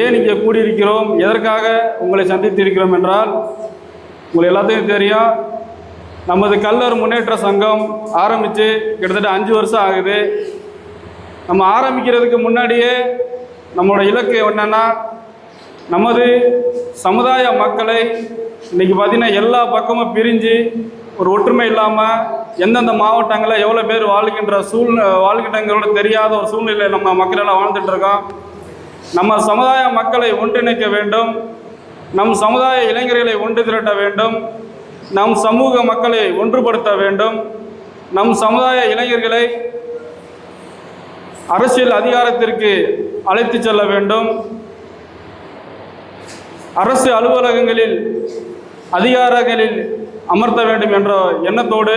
ஏன் இங்கே கூடியிருக்கிறோம், எதற்காக உங்களை சந்தித்திருக்கிறோம் என்றால், உங்களை எல்லாத்தையும் தெரியும், நமது கல்லர் முன்னேற்ற சங்கம் ஆரம்பித்து கிட்டத்தட்ட 5 வருஷம் ஆகுது. நம்ம ஆரம்பிக்கிறதுக்கு முன்னாடியே நம்மளோட இலக்கு என்னென்னா, நமது சமுதாய மக்களை இன்றைக்கி பார்த்திங்கன்னா எல்லா பக்கமும் பிரிஞ்சு ஒரு ஒற்றுமை இல்லாமல் எந்தெந்த மாவட்டங்களில் எவ்வளோ பேர் வாழ்கின்றங்களோட தெரியாத ஒரு சூழ்நிலை நம்ம மக்களெல்லாம் வாழ்ந்துட்டுருக்கோம். நம்ம சமுதாய மக்களை ஒன்றிணைக்க வேண்டும், நம் சமுதாய இளைஞர்களை ஒன்று திரட்ட வேண்டும், நம் சமூக மக்களை ஒன்றுபடுத்த வேண்டும், நம் சமுதாய இளைஞர்களை அரசியல் அதிகாரத்திற்கு அழைத்து செல்ல வேண்டும், அரசு அலுவலகங்களில் அதிகாரங்களில் அமர்த்த வேண்டும் என்ற எண்ணத்தோடு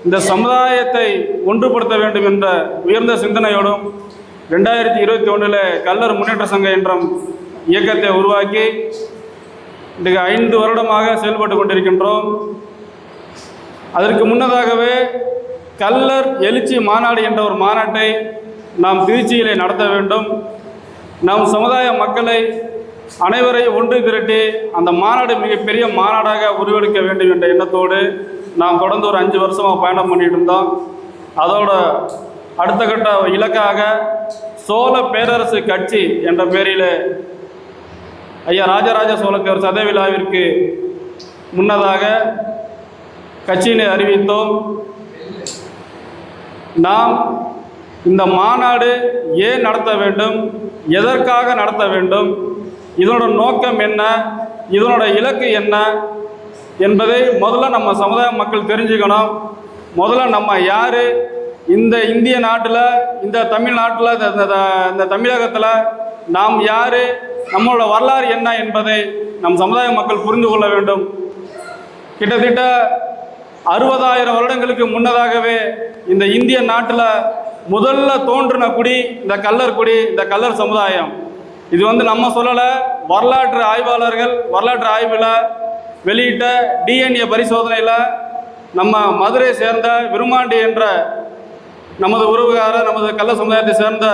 இந்த சமுதாயத்தை ஒன்றுபடுத்த வேண்டும் என்ற உயர்ந்த சிந்தனையோடும் 2021 கல்லர் முன்னேற்ற சங்கம் என்ற இயக்கத்தை உருவாக்கி இன்றைக்கு 5 வருடமாக செயல்பட்டு கொண்டிருக்கின்றோம். அதற்கு முன்னதாகவே கல்லர் எழுச்சி மாநாடு என்ற ஒரு மாநாட்டை நாம் திருச்சியிலே நடத்த வேண்டும். நம் சமுதாய மக்களை அனைவரையும் ஒன்று திரட்டி அந்த மாநாடு மிகப்பெரிய மாநாடாக உருவெடுக்க வேண்டும் என்ற எண்ணத்தோடு நாம் தொடர்ந்து ஒரு 5 வருஷமாக பயணம் பண்ணிட்டு இருந்தோம். அதோட அடுத்த கட்ட இலக்காக சோழ பேரரசு கட்சி என்ற பெயரில் ஐயா ராஜராஜ சோழத்தேவர் சதய விழாவிற்கு முன்னதாக கட்சியினை அறிவித்தோம். நாம் இந்த மாநாடு ஏன் நடத்த வேண்டும், எதற்காக நடத்த வேண்டும், இதனோட நோக்கம் என்ன, இதனோட இலக்கு என்ன என்பதை முதல்ல நம்ம சமுதாய மக்கள் தெரிஞ்சுக்கணும். முதல்ல நம்ம யார், இந்த இந்திய நாட்டில், இந்த தமிழ்நாட்டில், இந்த தமிழகத்தில் நாம் யார், நம்மளோட வரலாறு என்ன என்பதை நம் சமுதாய மக்கள் புரிந்து கொள்ள வேண்டும். கிட்டத்தட்ட 60,000 வருடங்களுக்கு முன்னதாகவே இந்த இந்திய நாட்டில் முதல்ல தோன்றின குடி இந்த கல்லர் குடி, இந்த கல்லர் சமுதாயம். இது நம்ம சொல்லலை, வரலாற்று ஆய்வாளர்கள் வரலாற்று ஆய்வில் வெளியிட்ட டிஎன்ஏ பரிசோதனையில் நம்ம மதுரை சேர்ந்த விருமாண்டி என்ற நமது உறவுகாரர் நமது கள்ள சமுதாயத்தை சேர்ந்த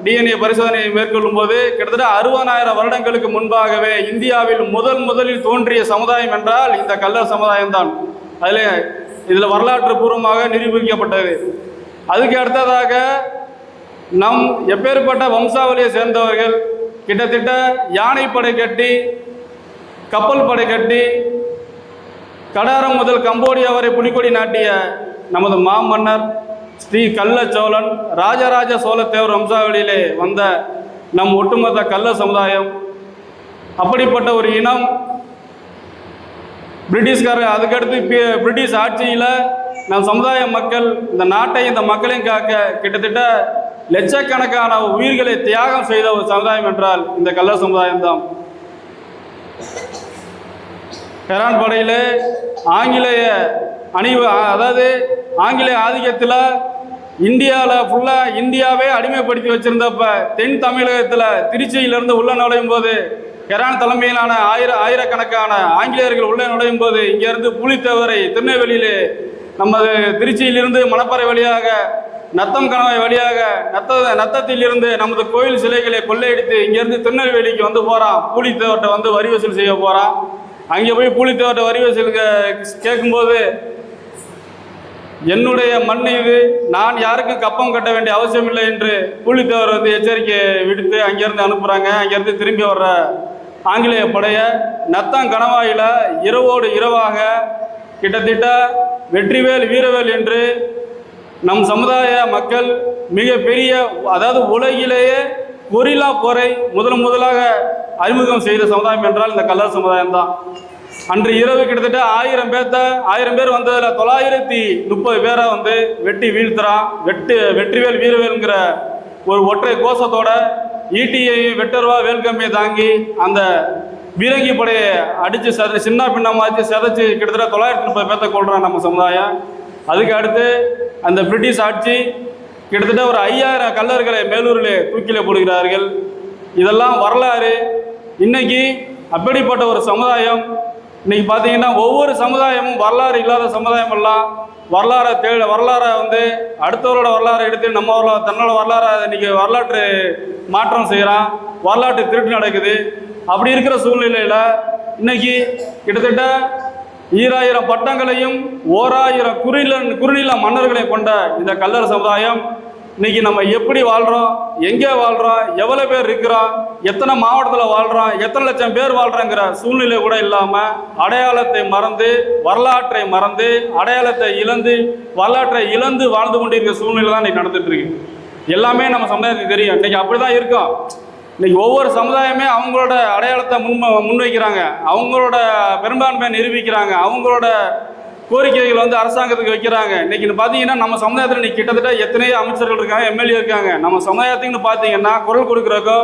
டிஎன்ஏ பரிசோதனையை மேற்கொள்ளும் போது கிட்டத்தட்ட 60,000 வருடங்களுக்கு முன்பாகவே இந்தியாவில் முதலில் தோன்றிய சமுதாயம் என்றால் இந்த கல்லர் சமுதாயம்தான். இதில் வரலாற்று பூர்வமாக நிரூபிக்கப்பட்டது. அதுக்கு அடுத்ததாக நம் எப்பேற்பட்ட வம்சாவளியை சேர்ந்தவர்கள் கிட்டத்தட்ட யானைப்படை கட்டி, கப்பல் படை கட்டி, கடாரம் முதல் கம்போடியா வரை புலிக்கொடி நாட்டிய நமது மாமன்னர் ஸ்ரீ கள்ள சோழன் ராஜராஜ சோழத்தேவர் வம்சாவளியிலே வந்த நம் ஒட்டுமொத்த கள்ள சமுதாயம். அப்படிப்பட்ட ஒரு இனம் பிரிட்டிஷ்காரர், அதுக்கடுத்து பிரிட்டிஷ் ஆட்சியில் நம் சமுதாய மக்கள் இந்த நாட்டை இந்த மக்களையும் காக்க கிட்டத்தட்ட லட்சக்கணக்கான உயிர்களை தியாகம் செய்த ஒரு சமுதாயம் என்றால் இந்த கல்லர் சமுதாயம்தான். ஹெரான் படையில் ஆங்கிலேய ஆங்கிலேய ஆதிக்கத்தில் இந்தியாவில் ஃபுல்லாக இந்தியாவே அடிமைப்படுத்தி வச்சுருந்தப்ப தென் தமிழகத்தில் திருச்சியிலிருந்து உள்ள நுழையும் போது ஹெரான் தலைமையிலான ஆயிரக்கணக்கான ஆங்கிலேயர்கள் உள்ளே நுழையும் போது இங்கேருந்து புலித்தேவரை திருநெல்வேலியிலே நமது திருச்சியிலிருந்து மணப்பாறை வழியாக நத்தம் கணவாய் வழியாக நத்தத்திலிருந்து நமது கோயில் சிலைகளை கொள்ளையடித்து இங்கேருந்து திருநெல்வேலிக்கு போகிறான். பூலித்தேவர்கிட்ட வரி வசூல் செய்ய போகிறான். அங்கே போய் பூலித்தேவர்கிட்ட வரி வசூல் கேட்கும்போது, என்னுடைய மண் இது, நான் யாருக்கும் கப்பம் கட்ட வேண்டிய அவசியம் இல்லை என்று பூலித்தேவர் எச்சரிக்கை விடுத்து அங்கேருந்து அனுப்புகிறாங்க. அங்கேருந்து திரும்பி வர்ற ஆங்கிலேய படையை நத்தம் கணவாயில் இரவோடு இரவாக கிட்டத்தட்ட வெற்றிவேல் வீரவேல் என்று நம் சமுதாய மக்கள் மிகப்பெரிய, அதாவது உலகிலேயே கொரில்லா போரை முதலாக அறிமுகம் செய்த சமுதாயம் என்றால் இந்த கல்லர் சமுதாயம் தான். அன்று இரவு கிட்டத்தட்ட 1000 பேர் வந்ததில் 930 பேரை வெட்டி வீழ்த்துறான். வெற்றிவேல் வீரவேல்ங்கிற ஒரு ஒற்றை கோஷத்தோட ஈட்டியையும் வெட்டருவா வேல்கம்பியை தாங்கி அந்த பீரங்கி படையை அடித்து சின்ன பின்னமாச்சு சிதைச்சி கிட்டத்தட்ட 930 பேர்த்த கொள்கிறான் நம்ம சமுதாயம். அதுக்கு அடுத்து அந்த பிரிட்டிஷ் ஆட்சி கிட்டத்தட்ட ஒரு 5000 கல்லர்களை மேலூரில் தூக்கில போடுகிறார்கள். இதெல்லாம் வரலாறு. இன்னைக்கு அப்படிப்பட்ட ஒரு சமுதாயம் இன்னைக்கு பார்த்தீங்கன்னா ஒவ்வொரு சமுதாயமும் வரலாறு இல்லாத சமுதாயம் எல்லாம் வரலாறை வந்து அடுத்தவரோட வரலாறை எடுத்து நம்ம தன்னோட வரலாறை இன்னைக்கு வரலாற்று மாற்றம் செய்கிறான், வரலாற்று திருட்டு நடக்குது. அப்படி இருக்கிற சூழ்நிலையில் இன்னைக்கு கிட்டத்தட்ட 2000 பட்டங்களையும் 1000 குறுநில மன்னர்களை கொண்ட இந்த கல்லர் சமுதாயம் இன்னைக்கு நம்ம எப்படி வாழ்கிறோம், எங்கே வாழ்கிறோம், எவ்வளோ பேர் இருக்கிறோம், எத்தனை மாவட்டத்தில் வாழ்கிறோம், எத்தனை லட்சம் பேர் வாழ்கிறோங்கிற சூழ்நிலை கூட இல்லாமல் அடையாளத்தை மறந்து வரலாற்றை மறந்து அடையாளத்தை இழந்து வரலாற்றை இழந்து வாழ்ந்து கொண்டிருக்கிற சூழ்நிலை தான் இன்னைக்கு நடந்துட்டு இருக்கு. எல்லாமே நம்ம சமுதாயத்துக்கு தெரியும். இன்னைக்கு அப்படி தான் இருக்கும். இன்னைக்கு ஒவ்வொரு சமுதாயமே அவங்களோட அடையாளத்தை முன்வைக்கிறாங்க, அவங்களோட பெரும்பான்மையை நிரூபிக்கிறாங்க, அவங்களோட கோரிக்கைகள் வந்து அரசாங்கத்துக்கு வைக்கிறாங்க. இன்னைக்கு பார்த்தீங்கன்னா நம்ம சமுதாயத்தில் இன்னைக்கு கிட்டத்தட்ட எத்தனையோ அமைச்சர்கள் இருக்காங்க, எம்எல்ஏ இருக்காங்க. நம்ம சமுதாயத்துக்குன்னு பார்த்தீங்கன்னா குரல் கொடுக்குறக்கோ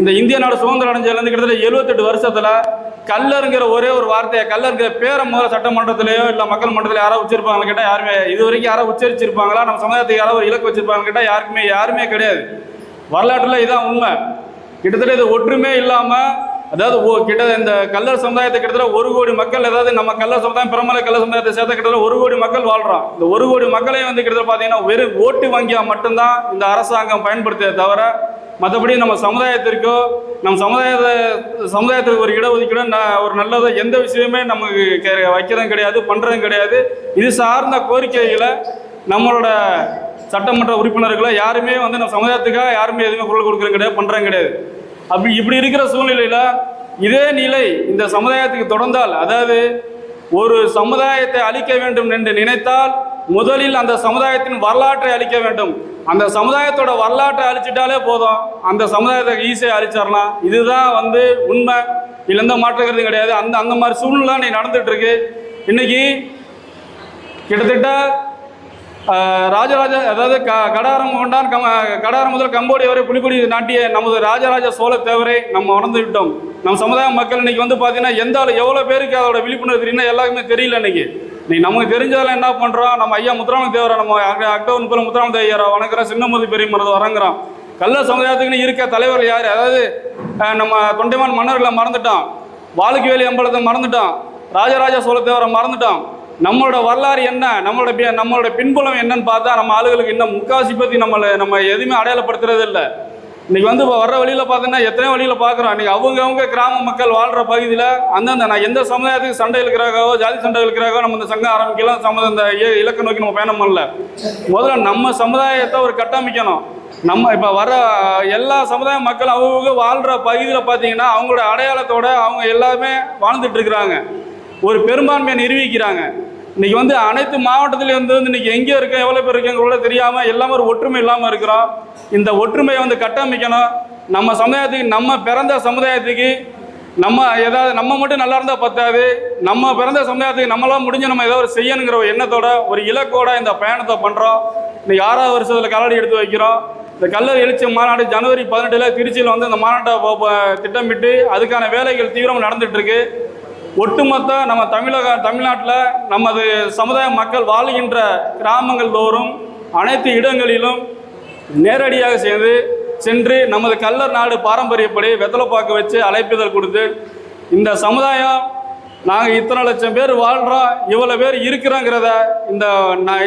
இந்த இந்திய நாடு சுதந்திரம் அடைஞ்சதுலேருந்து கிட்டத்தட்ட 78 வருஷத்தில் கல்லருங்கிற ஒரே ஒரு வார்த்தையை, கல்லருங்கிற பேரை முதல்ல சட்டமன்றத்திலேயோ இல்லை மக்கள் மன்றத்திலேயோ யாராவது உச்சரிப்பாங்க கேட்டால் யாருமே இது வரைக்கும் யாராவது உச்சரிச்சிருப்பாங்களா? நம்ம சமுதாயத்துக்கு யாராவது ஒரு இலக்கு வச்சிருப்பாங்க கேட்டால் யாருமே கிடையாது. வரலாற்றில் இதான் உண்மை. கிட்டத்தட்ட இது ஒற்றுமே இல்லாமல், அதாவது இந்த கல்லர் சமுதாயத்தை கிட்டத்தட்ட 1 கோடி மக்கள், அதாவது நம்ம கல்லர் சமுதாயம் பிரமலை கல்லர் சமுதாயத்தை சேர்த்த கிட்டத்தட்ட 1 கோடி மக்கள் வாழ்கிறோம். இந்த 1 கோடி மக்களையும் வந்து கிட்டத்தட்ட பார்த்தீங்கன்னா வெறும் ஓட்டு வங்கியாக மட்டும்தான் இந்த அரசாங்கம் பயன்படுத்தியதை தவிர மற்றபடி நம்ம சமுதாயத்திற்கோ நம்ம சமுதாயத்திற்கு ஒரு இடஒதுக்கீடு ஒரு நல்லது எந்த விஷயமே நமக்கு வைக்கிறதும் கிடையாது, பண்ணுறதும் கிடையாது. இது சார்ந்த கோரிக்கைகளை நம்மளோட சட்டமன்ற உறுப்பினர்களை யாருமே வந்து நம்ம சமுதாயத்துக்காக யாருமே எதுவுமே குரல் கொடுக்குறது கிடையாது, பண்ணுறதும் கிடையாது. இப்படி இருக்கிற சூழ்நிலையில் இதே நிலை இந்த சமுதாயத்துக்கு தொடர்ந்தால், அதாவது ஒரு சமுதாயத்தை அழிக்க வேண்டும் என்று நினைத்தால் முதலில் அந்த சமுதாயத்தின் வரலாற்றை அழிக்க வேண்டும். அந்த சமுதாயத்தோட வரலாற்றை அழிச்சிட்டாலே போதும், அந்த சமுதாயத்தை ஈஸியாக அழிச்சிடலாம். இதுதான் வந்து உண்மை. இதில் எந்த மாற்றுக்கிறது கிடையாது. அந்த மாதிரி சூழ்நிலை நீ நடந்துட்டு இருக்கு. இன்னைக்கு கிட்டத்தட்ட ராஜராஜ, அதாவது கடாரம் கொண்டான் கடாரம் முதல் கம்போடியா வரை புலிக்குடி நாட்டிய நமது ராஜராஜ சோழ தேவரை நம்ம உணர்ந்து விட்டோம். நம்ம சமுதாய மக்கள் இன்னைக்கு வந்து பார்த்தீங்கன்னா எவ்வளோ பேருக்கு அதோட விழிப்புணர்வு தெரியும்னா எல்லாருக்குமே தெரியல. இன்னைக்கு நமக்கு தெரிஞ்சதெல்லாம் என்ன பண்ணுறோம், நம்ம ஐயா முத்துராமலிங்க தேவரை, நம்ம அக்டோபர் 30 முத்துராமலிங்க தேவரை வணங்குறோம், சின்னமுதி பெரிய மருது வணங்குறோம். கல்லர் சமுதாயத்துக்குன்னு இருக்க தலைவர் யார்? அதாவது நம்ம தொண்டைமான் மன்னர்களை மறந்துட்டோம், வாழுக்குவேலி அம்பலத்தை மறந்துட்டோம், ராஜராஜ சோழ தேவரை மறந்துட்டோம். நம்மளோட வரலாறு என்ன, நம்மளோட பின்புலம் என்னன்னு பார்த்தா நம்ம ஆளுகளுக்கு இன்னும் முக்காசி பற்றி நம்ம எதுவுமே அடையாளப்படுத்துறது இல்லை. இன்னைக்கு வந்து வர்ற வழியில் பார்த்தீங்கன்னா எத்தனையோ வழியில் பார்க்குறோம். இன்னைக்கு அவங்க கிராம மக்கள் வாழ்கிற பகுதியில் நான் எந்த சமுதாயத்துக்கு சண்டை இருக்கிறாகவோ ஜாதி சண்டை இருக்கிறாகோ நம்ம இந்த சங்கம் ஆரம்பிக்கலாம், இந்த இலக்கை நோக்கி நம்ம பயணம் பண்ணல. முதல்ல நம்ம சமுதாயத்தை ஒரு கட்டமைக்கணும். நம்ம இப்போ வர எல்லா சமுதாய மக்கள் அவங்க வாழ்கிற பகுதியில் பார்த்தீங்கன்னா அவங்களோட அடையாளத்தோடு அவங்க எல்லாமே வாழ்ந்துட்டு இருக்கிறாங்க, ஒரு பெரும்பான்மையை நிரூபிக்கிறாங்க. இன்றைக்கி வந்து அனைத்து மாவட்டத்திலையும் வந்து இன்றைக்கி எங்கே இருக்கோம், எவ்வளோ பேர் இருக்கோங்க தெரியாமல் எல்லாமே ஒரு ஒற்றுமை இல்லாமல் இருக்கிறோம். இந்த ஒற்றுமையை வந்து கட்டமைக்கணும். நம்ம சமுதாயத்துக்கு, நம்ம பிறந்த சமுதாயத்துக்கு நம்ம மட்டும் நல்லா இருந்தால் பத்தாது, நம்ம பிறந்த சமுதாயத்துக்கு நம்மளாம் முடிஞ்ச நம்ம ஏதோ ஒரு செய்யணுங்கிற ஒரு எண்ணத்தோட ஒரு இலக்கோட இந்த பயணத்தை பண்ணுறோம். இன்றைக்கி 6வது வருஷத்தில் காலடி எடுத்து வைக்கிறோம். இந்த கல்லர் எழுச்சி மாநாடு ஜனவரி 18 திருச்சியில் வந்து இந்த மாநாட்டை திட்டமிட்டு அதுக்கான வேலைகள் தீவிரம் நடந்துகிட்ருக்கு. ஒட்டுமொத்த நம்ம தமிழ்நாட்டில் நமது சமுதாய மக்கள் வாழ்கின்ற கிராமங்கள் தோறும் அனைத்து இடங்களிலும் நேரடியாக சென்று நமது கல்லர் நாடு பாரம்பரியப்படி வெத்தலைப்பாக்கு வச்சு அழைப்பிதழ் கொடுத்து, இந்த சமுதாயம் நாங்கள் இத்தனை லட்சம் பேர் வாழ்கிறோம், இவ்வளோ பேர் இருக்கிறோங்கிறத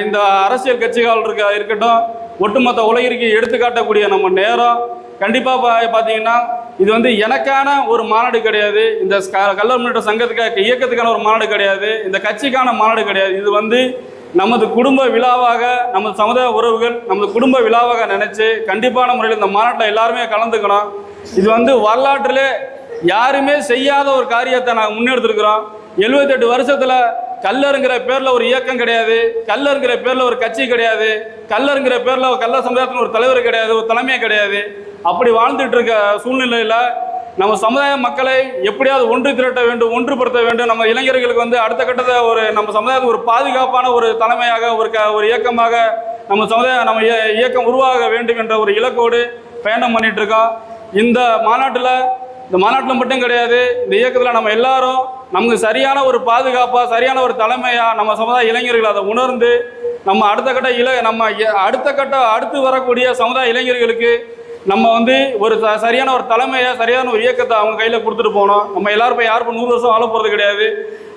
இந்த அரசியல் கட்சிகள் இருக்கட்டும் ஒட்டுமொத்த உலகிற்கு எடுத்துக்காட்டக்கூடிய நம்ம நேரம். கண்டிப்பாக பார்த்தீங்கன்னா இது வந்து எனக்கான ஒரு மாநாடு கிடையாது, இந்த கல்லர் முன்னேற்ற சங்கத்துக்காக இயக்கத்துக்கான ஒரு மாநாடு கிடையாது, இந்த கட்சிக்கான மாநாடு கிடையாது. இது வந்து நமது குடும்ப விழாவாக, நமது சமுதாய உறவுகள் நமது குடும்ப விழாவாக நினச்சி கண்டிப்பான முறையில் இந்த மாநாட்டில் எல்லாருமே கலந்துக்கணும். இது வந்து வரலாற்றிலே யாருமே செய்யாத ஒரு காரியத்தை நாங்கள் முன்னெடுத்துருக்கிறோம். 78 வருஷத்தில் கல்லருங்கிற பேரில் ஒரு இயக்கம் கிடையாது, கல்லருங்கிற பேரில் ஒரு கட்சி கிடையாது, கல்லருங்கிற பேரில் கல்லர் சமுதாயத்தின் ஒரு தலைவர் கிடையாது, ஒரு தலைமையே கிடையாது. அப்படி வாழ்ந்துட்டு இருக்க சூழ்நிலையில் நம்ம சமுதாய மக்களை எப்படியாவது ஒன்று திரட்ட வேண்டும், ஒன்றுபடுத்த வேண்டும். நம்ம இளைஞர்களுக்கு வந்து அடுத்த கட்டத்தை நம்ம சமுதாயத்துக்கு ஒரு பாதுகாப்பான ஒரு தலைமையாக ஒரு இயக்கமாக நம்ம இயக்கம் உருவாக வேண்டும் என்ற ஒரு இலக்கோடு பயணம் பண்ணிட்டு இருக்கோம். இந்த மாநாட்டில் மட்டும் கிடையாது, இந்த இயக்கத்தில் நம்ம எல்லாரும் நமக்கு சரியான ஒரு பாதுகாப்பாக, சரியான ஒரு தலைமையாக நம்ம சமுதாய இளைஞர்கள் அதை உணர்ந்து நம்ம அடுத்து வரக்கூடிய சமுதாய இளைஞர்களுக்கு நம்ம வந்து ஒரு சரியான ஒரு தலைமையை, சரியான ஒரு இயக்கத்தை அவங்க கையில் கொடுத்துட்டு போனோம். நம்ம எல்லாரும் போய் யாருக்கும் 100 வருஷம் வாழ போகிறது கிடையாது.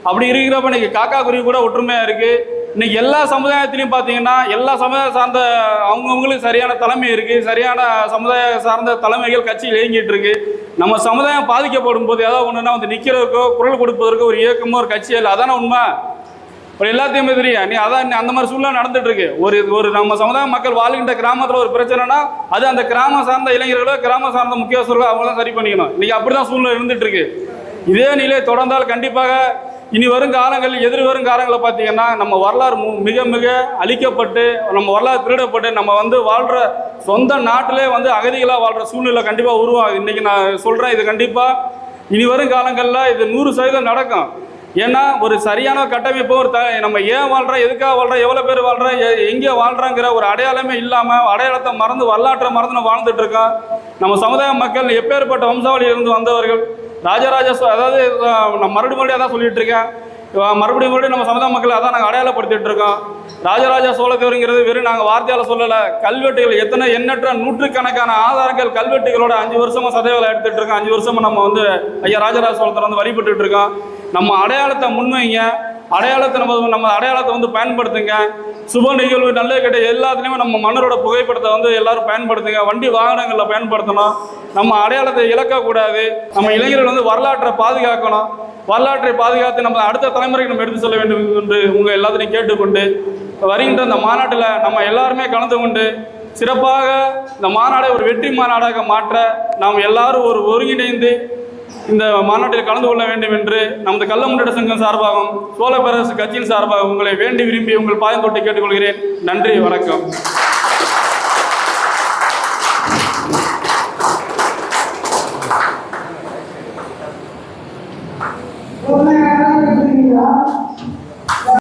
அப்படி இருக்கிறப்ப இன்னைக்கு காக்கா குருவி கூட ஒற்றுமையாக இருக்குது. இன்னைக்கு எல்லா சமுதாயத்திலையும் பார்த்தீங்கன்னா எல்லா சமுதாயம் சார்ந்த அவங்கவுங்களுக்கு சரியான தலைமை இருக்குது, சரியான சமுதாய சார்ந்த தலைமைகள் கட்சியில் இயங்கிட்டு இருக்கு. நம்ம சமுதாயம் பாதிக்கப்படும் போது ஏதாவது ஒன்றுனா வந்து நிற்கிறதுக்கோ குரல் கொடுப்பதற்கோ ஒரு இயக்கமோ ஒரு கட்சியோ இல்லை. அதான உண்மை. ஒரு எல்லாத்தையுமே தெரியும். அதான் அந்த மாதிரி சூழ்நிலை நடந்துட்டு இருக்கு. ஒரு நம்ம சமுதாய மக்கள் வாழ்கின்ற கிராமத்தில் ஒரு பிரச்சனைனா அது அந்த கிராமம் சார்ந்த இளைஞர்களோ கிராமம் சார்ந்த முக்கியஸ்தர்களோ அவங்களாம் சரி பண்ணிக்கணும். இன்னைக்கு அப்படிதான் சூழ்நிலை இருந்துட்டு இருக்கு. இதே நிலை தொடர்ந்தால் கண்டிப்பாக இனி வரும் காலங்களில் எதிர்வரும் காலங்களில் பார்த்தீங்கன்னா நம்ம வரலாறு மிக மிக அழிக்கப்பட்டு நம்ம வரலாறு திருடப்பட்டு நம்ம வந்து வாழ்கிற சொந்த நாட்டிலே வந்து அகதிகளாக வாழ்கிற சூழ்நிலை கண்டிப்பாக உருவாகுது. இன்றைக்கி நான் சொல்கிறேன், இது கண்டிப்பாக இனி வரும் காலங்களில் இது 100% நடக்கும். ஏன்னா ஒரு சரியான கட்டமைப்பு நம்ம ஏன் வாழ்கிறோம், எதுக்காக வாழ்கிறோம், எவ்வளோ பேர் வாழ்கிறோம், எங்கே வாழ்கிறோங்கிற ஒரு அடையாளமே இல்லாமல் அடையாளத்தை மறந்து வரலாற்றை மறந்து நம்ம வாழ்ந்துட்டு இருக்கோம். நம்ம சமுதாய மக்கள் எப்பேற்பட்ட வம்சாவளியிலிருந்து வந்தவர்கள். ராஜராஜ அதாவது நான் மறுபடியும் அதான் சொல்லிட்டு இருக்கேன். மறுபடியும் நம்ம சமுதாய மக்களை அதான் நாங்கள் அடையாளப்படுத்திட்டு இருக்கோம். ராஜராஜ சோழத்தேவருங்கிறது வெறும் நாங்கள் வார்த்தையால் சொல்லலை. கல்வெட்டுகள் எண்ணற்ற நூற்றுக்கணக்கான ஆதாரங்கள் கல்வெட்டுகளோட 5 வருஷமாக சதவீதம் எடுத்துகிட்டு இருக்கோம். 5 வருஷமாக நம்ம வந்து ஐயா ராஜராஜ சோழத்தர் வந்து வழிபட்டு இருக்கோம். நம்ம அடையாளத்தை முன்வைங்க, அடையாளத்தை நம்ம அடையாளத்தை வந்து பயன்படுத்துங்க. சுப நிகழ்வு நல்ல கெட்ட எல்லாத்துலேயுமே நம்ம மன்னரோட புகைப்படத்தை வந்து எல்லாரும் பயன்படுத்துங்க. வண்டி வாகனங்களில் பயன்படுத்தணும். நம்ம அடையாளத்தை இழக்கக்கூடாது. நம்ம இளைஞர்கள் வந்து வரலாற்றை பாதுகாக்கணும். வரலாற்றை பாதுகாத்து நம்ம அடுத்த தலைமுறைக்கு நம்ம எடுத்து செல்ல வேண்டும் என்று உங்கள் எல்லாத்தையும் கேட்டுக்கொண்டு வருகின்ற இந்த மாநாட்டில் நம்ம எல்லாருமே கலந்து கொண்டு சிறப்பாக இந்த மாநாடை ஒரு வெற்றி மாநாடாக மாற்ற நாம் எல்லாரும் ஒரு ஒருங்கிணைந்து இந்த மாநாட்டில் கலந்து கொள்ள வேண்டும் என்று நமது கள்ள முன்னேற்ற சங்கம் சார்பாகவும் சோழ பேரரசு கட்சியின் சார்பாக உங்களை வேண்டி விரும்பி உங்கள் பாதம் தொட்டு கேட்டுக்கொள்கிறேன். நன்றி, வணக்கம்.